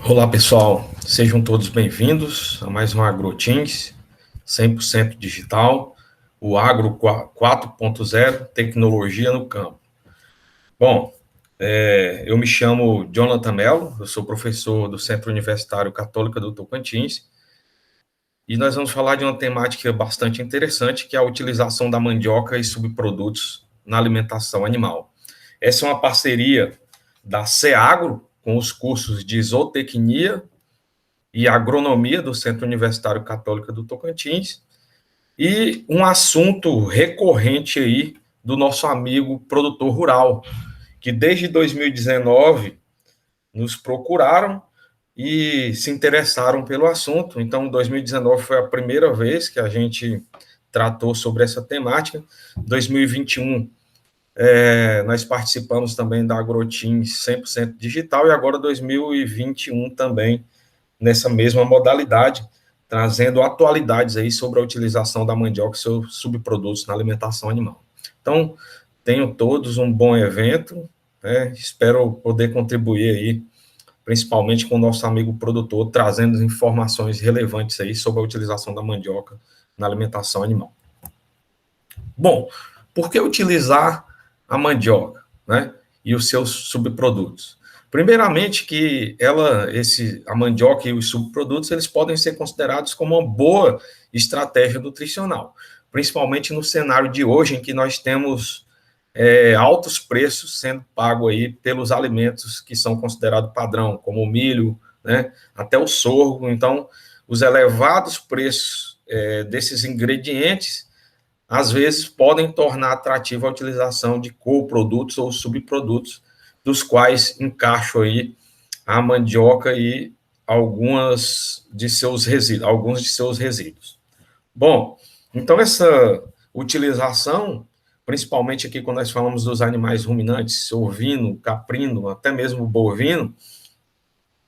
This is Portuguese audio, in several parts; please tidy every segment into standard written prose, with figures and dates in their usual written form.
Olá, pessoal. Sejam todos bem-vindos a mais um AgroTeams 100% digital, o Agro 4.0, tecnologia no campo. Bom, eu me chamo Jonathan Mello, eu sou professor do Centro Universitário Católica do Tocantins, e nós vamos falar de uma temática bastante interessante, que é a utilização da mandioca e subprodutos na alimentação animal. Essa é uma parceria da CEAGRO com os cursos de zootecnia e agronomia do Centro Universitário Católica do Tocantins, e um assunto recorrente aí do nosso amigo produtor rural, que desde 2019 nos procuraram e se interessaram pelo assunto. Então, 2019 foi a primeira vez que a gente tratou sobre essa temática. 2021, nós participamos também da AgroTeams 100% digital, e agora 2021 também nessa mesma modalidade, trazendo atualidades aí sobre a utilização da mandioca e seus subprodutos na alimentação animal. Então, tenham todos um bom evento, né? Espero poder contribuir aí, principalmente com o nosso amigo produtor, trazendo informações relevantes aí sobre a utilização da mandioca na alimentação animal. Bom, por que utilizar a mandioca, né, e os seus subprodutos? Primeiramente, que a mandioca e os subprodutos, eles podem ser considerados como uma boa estratégia nutricional, principalmente no cenário de hoje, em que nós temos altos preços sendo pagos aí pelos alimentos que são considerados padrão, como o milho, né, até o sorgo. Então, os elevados preços desses ingredientes às vezes podem tornar atrativa a utilização de coprodutos ou subprodutos, dos quais encaixo aí a mandioca e alguns de seus resíduos. Bom, então essa utilização, principalmente aqui quando nós falamos dos animais ruminantes, ovino, caprino, até mesmo bovino,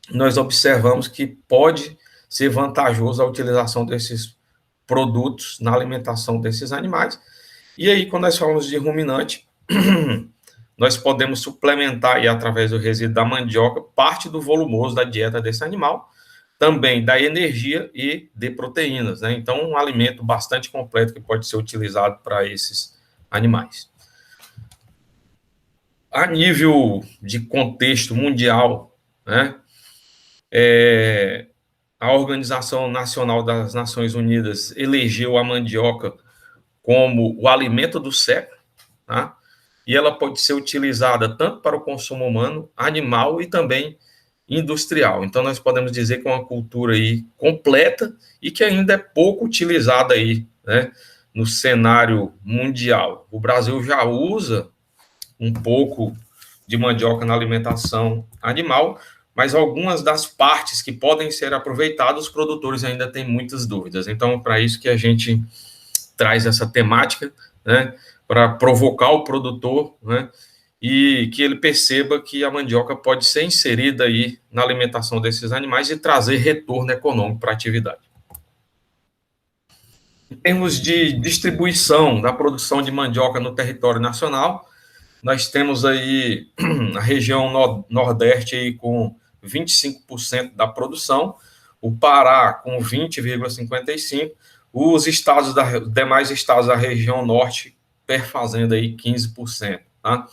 nós observamos que pode ser vantajoso a utilização desses produtos na alimentação desses animais. E aí, quando nós falamos de ruminante, nós podemos suplementar aí, através do resíduo da mandioca, parte do volumoso da dieta desse animal, também da energia e de proteínas, né? Então, um alimento bastante completo que pode ser utilizado para esses animais. A nível de contexto mundial, né, a Organização Nacional das Nações Unidas elegeu a mandioca como o alimento do século, tá? E ela pode ser utilizada tanto para o consumo humano, animal e também industrial. Então, nós podemos dizer que é uma cultura aí completa e que ainda é pouco utilizada aí, né, no cenário mundial. O Brasil já usa um pouco de mandioca na alimentação animal, mas algumas das partes que podem ser aproveitadas, os produtores ainda têm muitas dúvidas. Então, para isso que a gente traz essa temática, né, para provocar o produtor, né, e que ele perceba que a mandioca pode ser inserida aí na alimentação desses animais e trazer retorno econômico para a atividade. Em termos de distribuição da produção de mandioca no território nacional, nós temos aí a região nordeste aí com 25% da produção, o Pará com 20,55%, os demais estados da região norte perfazendo aí 15%, tá?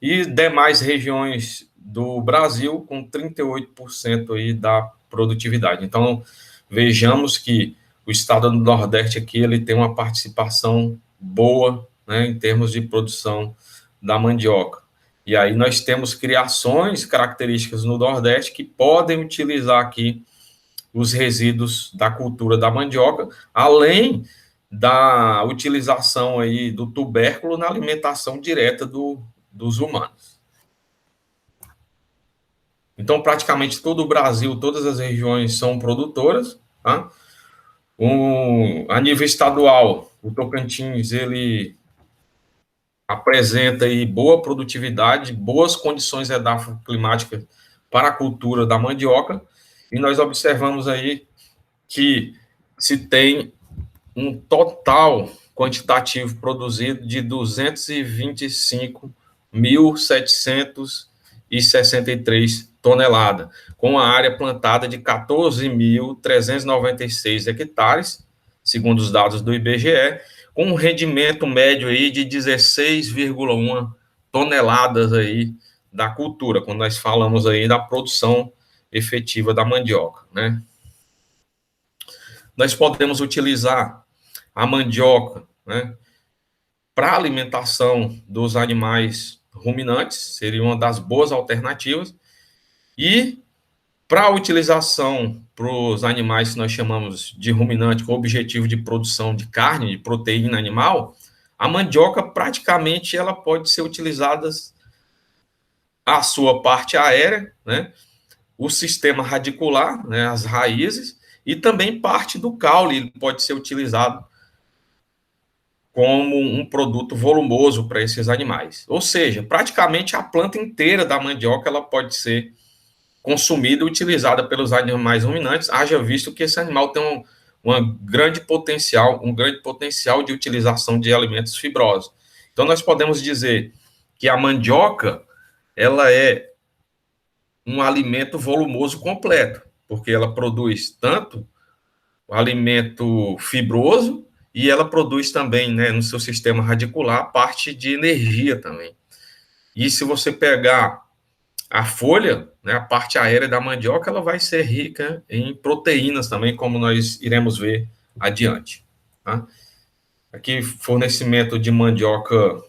E demais regiões do Brasil com 38% aí da produtividade. Então, vejamos que o estado do Nordeste aqui, ele tem uma participação boa, né, em termos de produção da mandioca. E aí nós temos criações características no Nordeste que podem utilizar aqui os resíduos da cultura da mandioca, além da utilização aí do tubérculo na alimentação direta dos humanos. Então, praticamente todo o Brasil, todas as regiões são produtoras, tá? A nível estadual, o Tocantins, ele apresenta aí boa produtividade, boas condições edafoclimáticas para a cultura da mandioca, e nós observamos aí que se tem um total quantitativo produzido de 225.706 1.163 toneladas, com a área plantada de 14.396 hectares, segundo os dados do IBGE, com um rendimento médio aí de 16,1 toneladas aí da cultura, quando nós falamos aí da produção efetiva da mandioca, né? Nós podemos utilizar a mandioca, né, para alimentação dos animais ruminantes, seria uma das boas alternativas, e para a utilização para os animais que nós chamamos de ruminante com objetivo de produção de carne, de proteína animal, a mandioca praticamente ela pode ser utilizada a sua parte aérea, né, o sistema radicular, né, as raízes, e também parte do caule, ele pode ser utilizado como um produto volumoso para esses animais. Ou seja, praticamente a planta inteira da mandioca ela pode ser consumida e utilizada pelos animais ruminantes, haja visto que esse animal tem um grande potencial de utilização de alimentos fibrosos. Então, nós podemos dizer que a mandioca ela é um alimento volumoso completo, porque ela produz tanto o alimento fibroso e ela produz também, né, no seu sistema radicular, parte de energia também. E se você pegar a folha, né, a parte aérea da mandioca, ela vai ser rica em proteínas também, como nós iremos ver adiante. Tá? Aqui, fornecimento de mandioca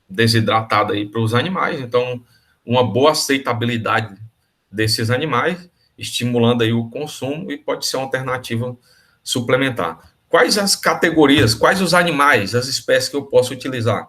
desidratada aí para os animais, então, uma boa aceitabilidade desses animais, estimulando aí o consumo e pode ser uma alternativa suplementar. Quais as categorias, quais os animais, as espécies que eu posso utilizar?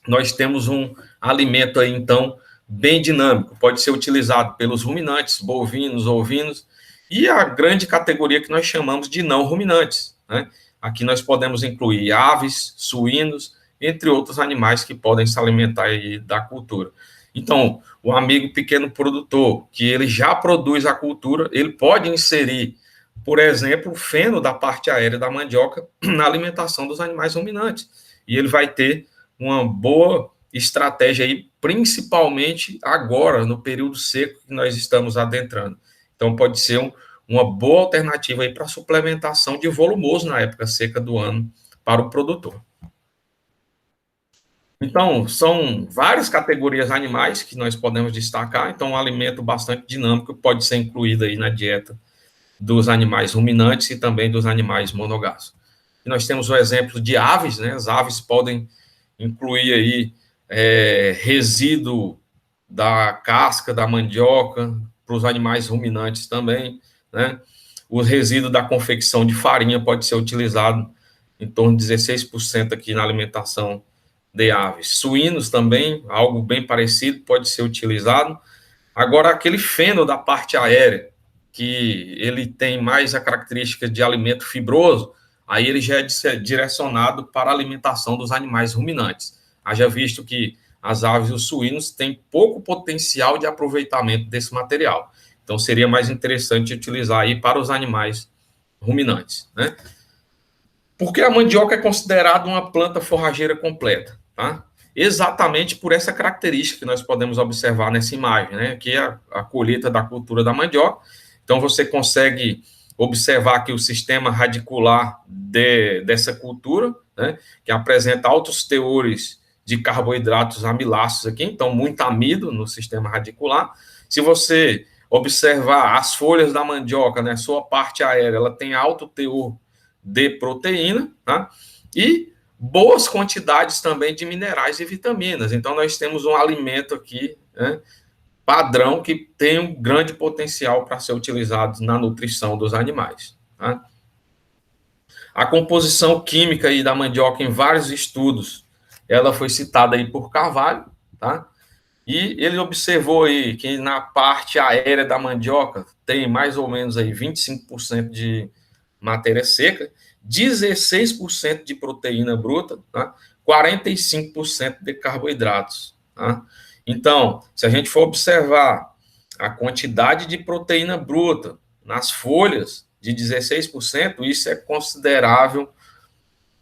Nós temos um alimento aí, então, bem dinâmico, pode ser utilizado pelos ruminantes, bovinos, ovinos, e a grande categoria que nós chamamos de não ruminantes, né? Aqui nós podemos incluir aves, suínos, entre outros animais que podem se alimentar aí da cultura. Então, o amigo pequeno produtor, que ele já produz a cultura, ele pode inserir, por exemplo, o feno da parte aérea da mandioca na alimentação dos animais ruminantes. E ele vai ter uma boa estratégia aí, principalmente agora, no período seco que nós estamos adentrando. Então, pode ser uma boa alternativa aí para suplementação de volumoso na época seca do ano para o produtor. Então, são várias categorias animais que nós podemos destacar. Então, um alimento bastante dinâmico pode ser incluído aí na dieta dos animais ruminantes e também dos animais monogástricos. E nós temos o exemplo de aves, né? As aves podem incluir aí resíduo da casca da mandioca para os animais ruminantes também, né? O resíduo da confecção de farinha pode ser utilizado em torno de 16% aqui na alimentação de aves. Suínos também, algo bem parecido, pode ser utilizado. Agora, aquele feno da parte aérea, que ele tem mais a característica de alimento fibroso, aí ele já é direcionado para a alimentação dos animais ruminantes. Haja visto que as aves e os suínos têm pouco potencial de aproveitamento desse material. Então, seria mais interessante utilizar aí para os animais ruminantes, né? Porque a mandioca é considerada uma planta forrageira completa, tá? Exatamente por essa característica que nós podemos observar nessa imagem, né? Que é a colheita da cultura da mandioca. Então, você consegue observar que o sistema radicular dessa cultura, né, que apresenta altos teores de carboidratos amiláceos aqui, então muito amido no sistema radicular. Se você observar as folhas da mandioca, né, sua parte aérea, ela tem alto teor de proteína, tá? E boas quantidades também de minerais e vitaminas. Então, nós temos um alimento aqui, né, padrão que tem um grande potencial para ser utilizado na nutrição dos animais. Tá? A composição química aí da mandioca em vários estudos, ela foi citada aí por Carvalho, tá? E ele observou aí que na parte aérea da mandioca tem mais ou menos aí 25% de matéria seca, 16% de proteína bruta, tá? 45% de carboidratos, tá? Então, se a gente for observar a quantidade de proteína bruta nas folhas de 16%, isso é considerável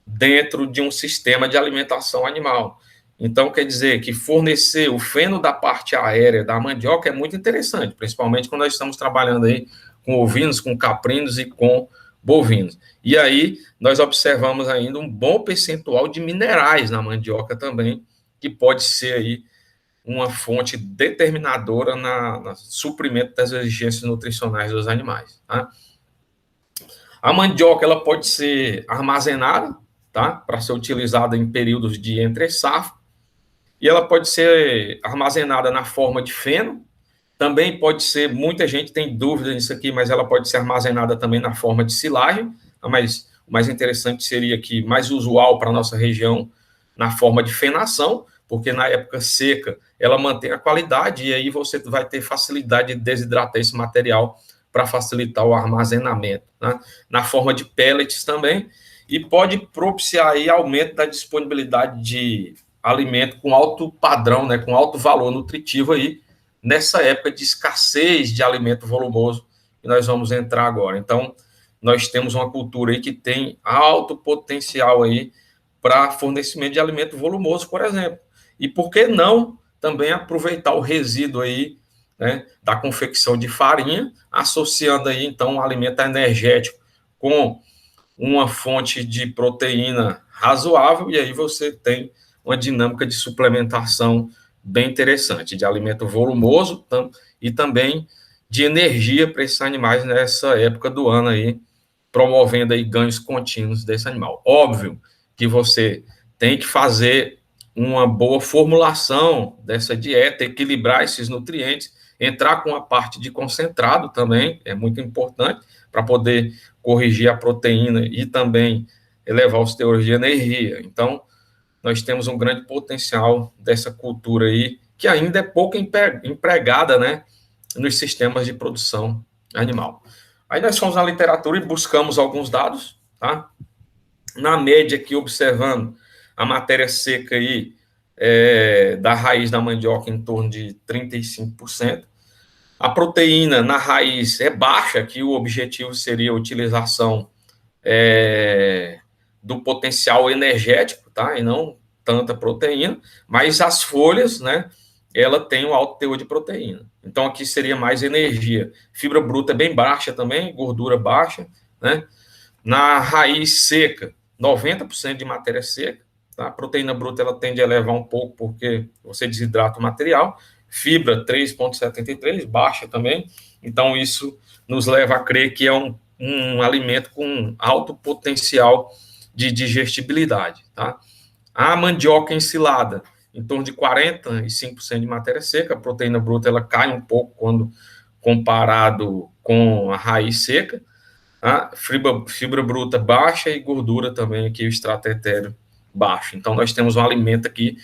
dentro de um sistema de alimentação animal. Então, quer dizer que fornecer o feno da parte aérea da mandioca é muito interessante, principalmente quando nós estamos trabalhando aí com ovinos, com caprinos e com bovinos. E aí, nós observamos ainda um bom percentual de minerais na mandioca também, que pode ser aí uma fonte determinadora na suprimento das exigências nutricionais dos animais. Tá? A mandioca ela pode ser armazenada, tá? Para ser utilizada em períodos de entre-safra, e ela pode ser armazenada na forma de feno. Também pode ser, muita gente tem dúvida nisso aqui, mas ela pode ser armazenada também na forma de silagem. Mas o mais interessante seria que, mais usual para a nossa região, na forma de fenação, porque na época seca ela mantém a qualidade e aí você vai ter facilidade de desidratar esse material para facilitar o armazenamento, né? Na forma de pellets também, e pode propiciar aí aumento da disponibilidade de alimento com alto padrão, né, com alto valor nutritivo aí, nessa época de escassez de alimento volumoso que nós vamos entrar agora. Então, nós temos uma cultura aí que tem alto potencial aí para fornecimento de alimento volumoso, por exemplo. E por que não também aproveitar o resíduo aí, né, da confecção de farinha, associando aí, então, um alimento energético com uma fonte de proteína razoável, e aí você tem uma dinâmica de suplementação bem interessante, de alimento volumoso e também de energia para esses animais nessa época do ano aí, promovendo aí ganhos contínuos desse animal. Óbvio que você tem que fazer uma boa formulação dessa dieta, equilibrar esses nutrientes, entrar com a parte de concentrado também, é muito importante, para poder corrigir a proteína e também elevar os teores de energia. Então, nós temos um grande potencial dessa cultura aí, que ainda é pouco empregada, né, nos sistemas de produção animal. Aí nós fomos na literatura e buscamos alguns dados, tá? Na média aqui, observando a matéria seca aí, da raiz da mandioca em torno de 35%. A proteína na raiz é baixa, que o objetivo seria a utilização do potencial energético, tá? E não tanta proteína, mas as folhas, né? Ela tem um alto teor de proteína. Então aqui seria mais energia. Fibra bruta é bem baixa também, gordura baixa, né? Na raiz seca, 90% de matéria seca, tá? A proteína bruta ela tende a elevar um pouco porque você desidrata o material. Fibra 3,73, baixa também. Então isso nos leva a crer que é um alimento com alto potencial de digestibilidade, tá? A mandioca ensilada, em torno de 45% de matéria seca, a proteína bruta ela cai um pouco quando comparado com a raiz seca, tá? Fibra bruta baixa e gordura também aqui, o extrato etéreo baixo. Então, nós temos um alimento aqui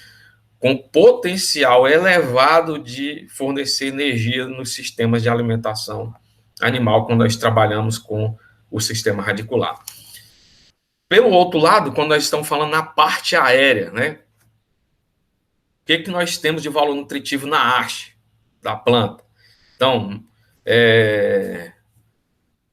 com potencial elevado de fornecer energia nos sistemas de alimentação animal, quando nós trabalhamos com o sistema radicular. Pelo outro lado, quando nós estamos falando na parte aérea, né? O que nós temos de valor nutritivo na haste da planta? Então,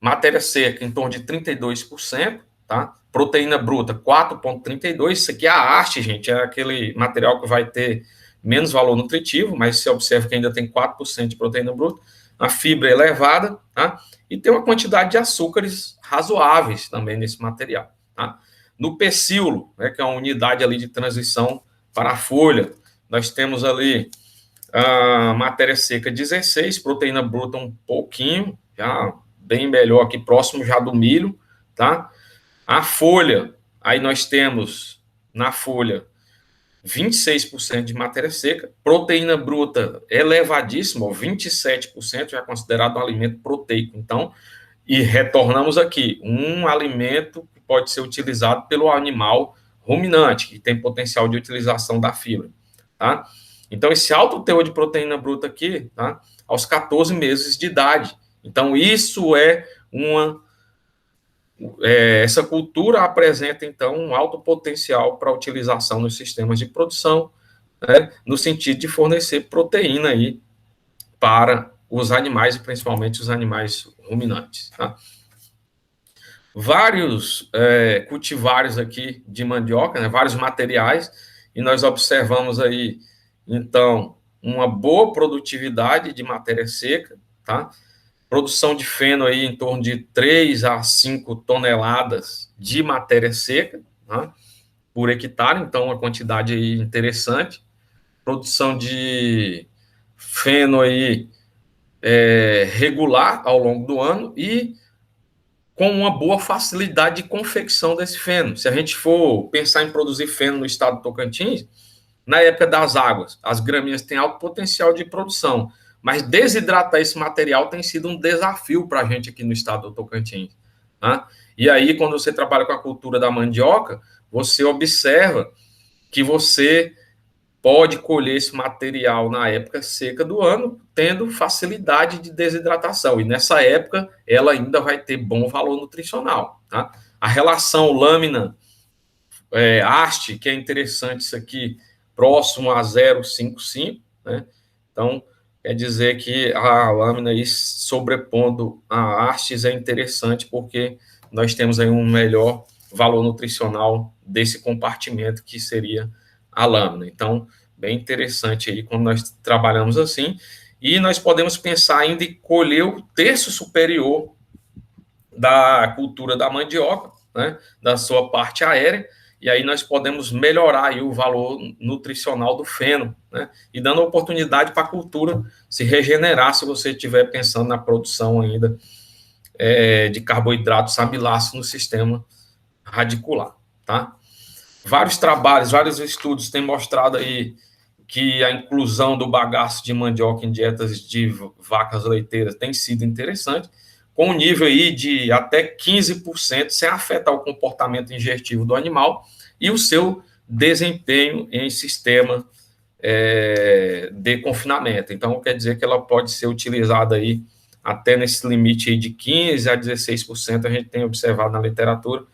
matéria seca em torno de 32%, tá? Proteína bruta 4,32%. Isso aqui é a haste, gente, é aquele material que vai ter menos valor nutritivo, mas você observa que ainda tem 4% de proteína bruta. A fibra é elevada, tá? E tem uma quantidade de açúcares razoáveis também nesse material, tá? No pecíolo, né, que é uma unidade ali de transição para a folha, nós temos ali a matéria seca 16, proteína bruta um pouquinho, já bem melhor aqui, próximo já do milho, tá? A folha, aí nós temos na folha 26% de matéria seca, proteína bruta elevadíssima, 27%, já é considerado um alimento proteico. Então, e retornamos aqui, um alimento que pode ser utilizado pelo animal ruminante, que tem potencial de utilização da fibra, tá? Então, esse alto teor de proteína bruta aqui, tá? Aos 14 meses de idade. Então, isso essa cultura apresenta, então, um alto potencial para utilização nos sistemas de produção, né? No sentido de fornecer proteína aí para os animais, e principalmente os animais ruminantes, tá? Vários cultivares aqui de mandioca, né? Vários materiais, e nós observamos aí, então, uma boa produtividade de matéria seca, tá? Produção de feno aí em torno de 3 a 5 toneladas de matéria seca, tá? Por hectare, então uma quantidade aí interessante. Produção de feno aí regular ao longo do ano e com uma boa facilidade de confecção desse feno. Se a gente for pensar em produzir feno no estado do Tocantins, na época das águas, as gramíneas têm alto potencial de produção, mas desidratar esse material tem sido um desafio para a gente aqui no estado do Tocantins. Tá? E aí, quando você trabalha com a cultura da mandioca, você observa que você pode colher esse material na época seca do ano, tendo facilidade de desidratação. E nessa época, ela ainda vai ter bom valor nutricional. Tá? A relação lâmina haste, que é interessante isso aqui, próximo a 0,55, né? Então, quer dizer que a lâmina aí sobrepondo a hastes é interessante porque nós temos aí um melhor valor nutricional desse compartimento que seria a lâmina. Então, bem interessante aí quando nós trabalhamos assim. E nós podemos pensar ainda em colher o terço superior da cultura da mandioca, né, da sua parte aérea, e aí nós podemos melhorar aí o valor nutricional do feno, né, e dando oportunidade para a cultura se regenerar se você estiver pensando na produção ainda de carboidratos amiláceos no sistema radicular, tá? Vários trabalhos, vários estudos têm mostrado aí que a inclusão do bagaço de mandioca em dietas de vacas leiteiras tem sido interessante, com um nível aí de até 15%, sem afetar o comportamento ingestivo do animal e o seu desempenho em sistema de confinamento. Então, quer dizer que ela pode ser utilizada aí até nesse limite aí de 15% a 16%, a gente tem observado na literatura,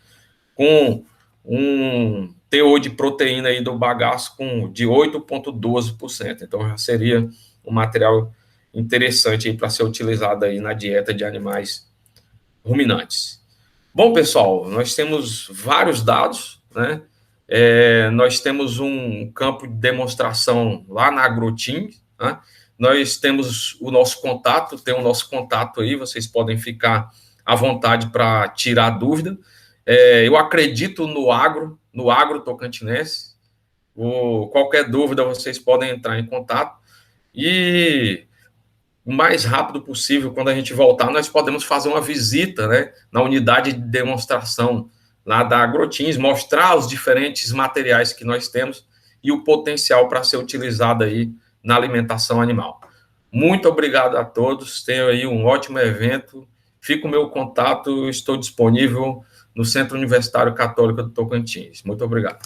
com um teor de proteína aí do bagaço de 8,12%. Então, já seria um material interessante para ser utilizado aí na dieta de animais ruminantes. Bom, pessoal, nós temos vários dados, né? Nós temos um campo de demonstração lá na Agroteams, né? Nós temos o nosso contato, tem o nosso contato aí, vocês podem ficar à vontade para tirar dúvida. Eu acredito no agro tocantinense. Qualquer dúvida, vocês podem entrar em contato. E o mais rápido possível, quando a gente voltar, nós podemos fazer uma visita, né, na unidade de demonstração lá da Agroteams, mostrar os diferentes materiais que nós temos e o potencial para ser utilizado aí na alimentação animal. Muito obrigado a todos, tenham aí um ótimo evento. Fica o meu contato, estou disponível no Centro Universitário Católico do Tocantins. Muito obrigado.